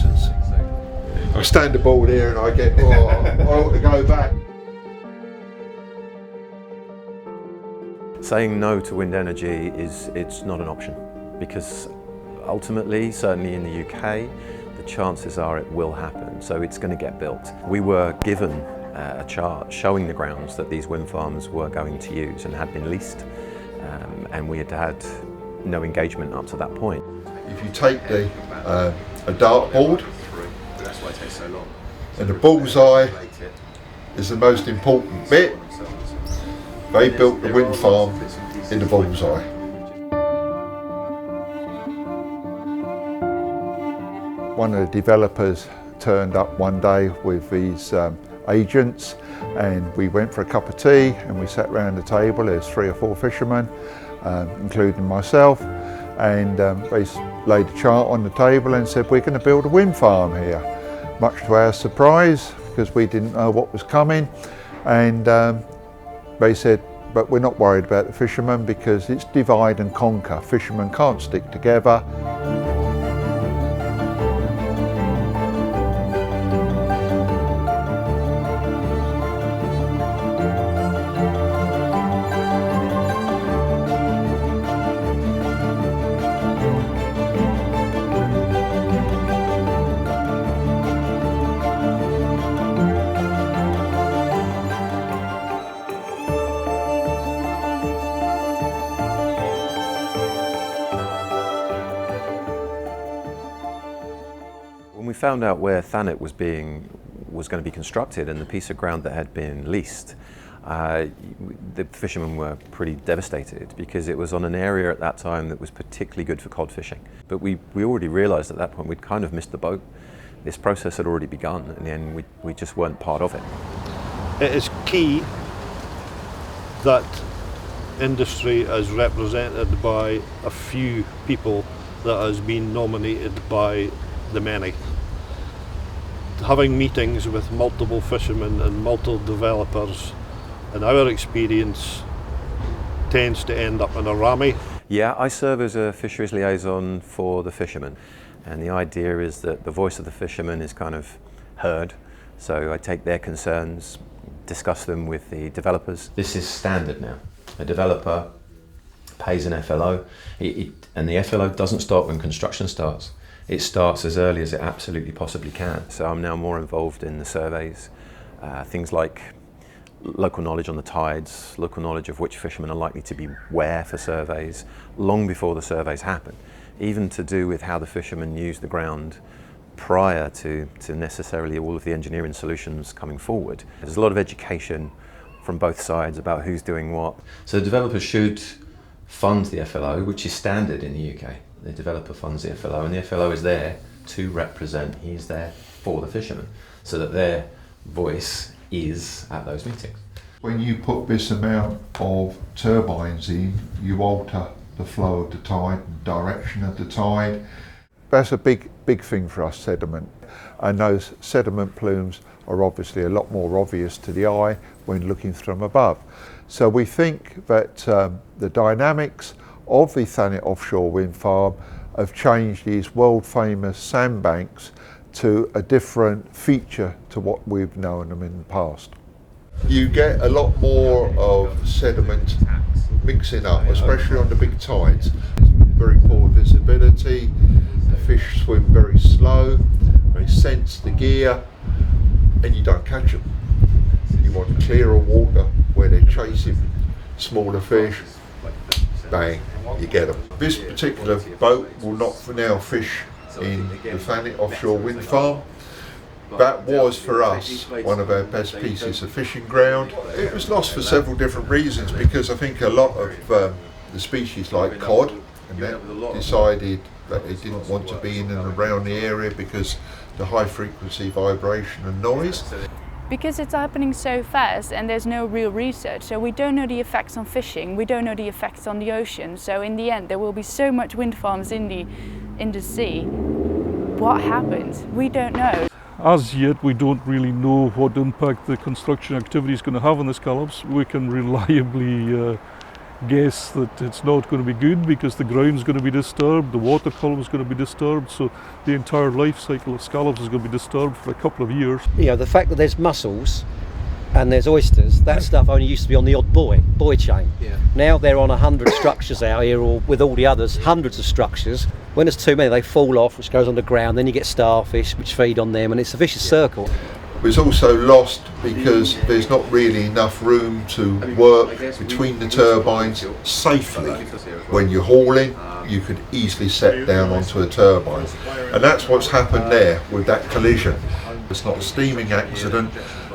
nonsense. I stand the ball there and I get, I want to go back. Saying no to wind energy it's not an option, because ultimately, certainly in the UK, the chances are it will happen, so it's going to get built. We were given a chart showing the grounds that these wind farms were going to use and had been leased, and we had had no engagement up to that point. If you take a dartboard, and the bullseye is the most important bit, they built the wind farm in the bullseye. One of the developers turned up one day with these agents, and we went for a cup of tea and we sat around the table. There's 3 or 4 fishermen, including myself, and they laid a chart on the table and said, we're going to build a wind farm here. Much to our surprise, because we didn't know what was coming, and they said, but we're not worried about the fishermen because it's divide and conquer. Fishermen can't stick together. When we found out where Thanet was going to be constructed and the piece of ground that had been leased, the fishermen were pretty devastated, because it was on an area at that time that was particularly good for cod fishing. But we already realised at that point we'd kind of missed the boat. This process had already begun, and then we just weren't part of it. It is key that industry is represented by a few people that has been nominated by the many. Having meetings with multiple fishermen and multiple developers, in our experience, tends to end up in a rammy. Yeah, I serve as a fisheries liaison for the fishermen, and the idea is that the voice of the fishermen is kind of heard, so I take their concerns, discuss them with the developers. This is standard now. A developer pays an FLO, and the FLO doesn't start when construction starts. It starts as early as it absolutely possibly can. So I'm now more involved in the surveys, things like local knowledge on the tides, local knowledge of which fishermen are likely to be where for surveys, long before the surveys happen, even to do with how the fishermen use the ground prior to necessarily all of the engineering solutions coming forward. There's a lot of education from both sides about who's doing what. So the developers should fund the FLO, which is standard in the UK. The developer funds the FLO, and the FLO is there to represent, he's there for the fishermen, so that their voice is at those meetings. When you put this amount of turbines in, you alter the flow of the tide and direction of the tide. That's a big thing for us, sediment. And those sediment plumes are obviously a lot more obvious to the eye when looking from above. So we think that the dynamics of the Thanet offshore wind farm have changed these world famous sandbanks to a different feature to what we've known them in the past. You get a lot more of sediment mixing up, especially on the big tides. Very poor visibility, the fish swim very slow, they sense the gear, and you don't catch them. You want clearer water where they're chasing smaller fish, bang, you get them. This particular boat will not for now fish in the Thanet offshore wind farm. That was for us one of our best pieces of fishing ground. It was lost for several different reasons, because I think a lot of the species like cod and that decided that they didn't want to be in and around the area because the high frequency vibration and noise. Because it's happening so fast and there's no real research, so we don't know the effects on fishing, we don't know the effects on the ocean, so in the end there will be so much wind farms in the sea. What happens? We don't know. As yet we don't really know what impact the construction activity is going to have on the scallops. We can reliably guess that it's not going to be good because the ground's going to be disturbed, the water column is going to be disturbed, so the entire life cycle of scallops is going to be disturbed for a couple of years. You know, the fact that there's mussels and there's oysters, that stuff only used to be on the odd buoy chain. Yeah. Now they're on 100 structures out here, or with all the others, hundreds of structures. When there's too many, they fall off, which goes underground. Then you get starfish, which feed on them, and it's a vicious circle. It's also lost because there's not really enough room to work between the turbines safely. When you're hauling, you could easily set down onto a turbine. And that's what's happened there with that collision. It's not a steaming accident,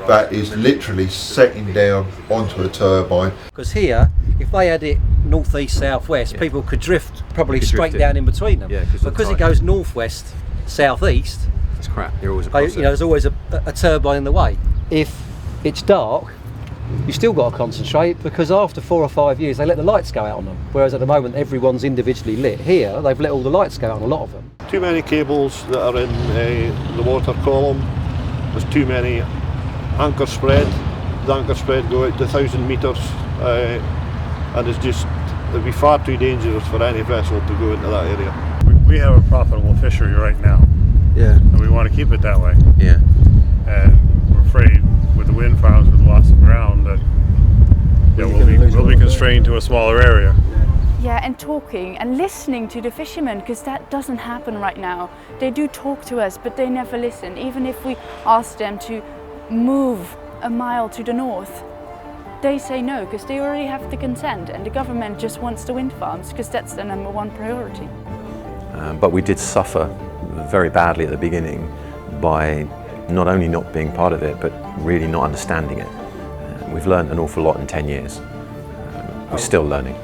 that is literally setting down onto a turbine. Because here, if they had it northeast, southwest, people could drift probably straight down in between them. Yeah, because it goes northwest, southeast, It's crap. You're always across you know, there's always a turbine in the way. If it's dark, you still got to concentrate, because after 4 or 5 years they let the lights go out on them. Whereas at the moment everyone's individually lit. Here they've let all the lights go out on a lot of them. Too many cables that are in the water column. There's too many anchor spread. The anchor spread go out to 1,000 metres, and it'd be far too dangerous for any vessel to go into that area. We have a profitable fishery right now. Yeah. And we want to keep it that way. Yeah. And we're afraid with the wind farms, with loss of ground, that we'll be constrained to a smaller area. Yeah, and talking and listening to the fishermen, because that doesn't happen right now. They do talk to us, but they never listen. Even if we ask them to move a mile to the north, they say no, because they already have the consent, and the government just wants the wind farms because that's the #1 priority. But we did suffer very badly at the beginning by not only not being part of it, but really not understanding it. We've learned an awful lot in 10 years. We're still learning.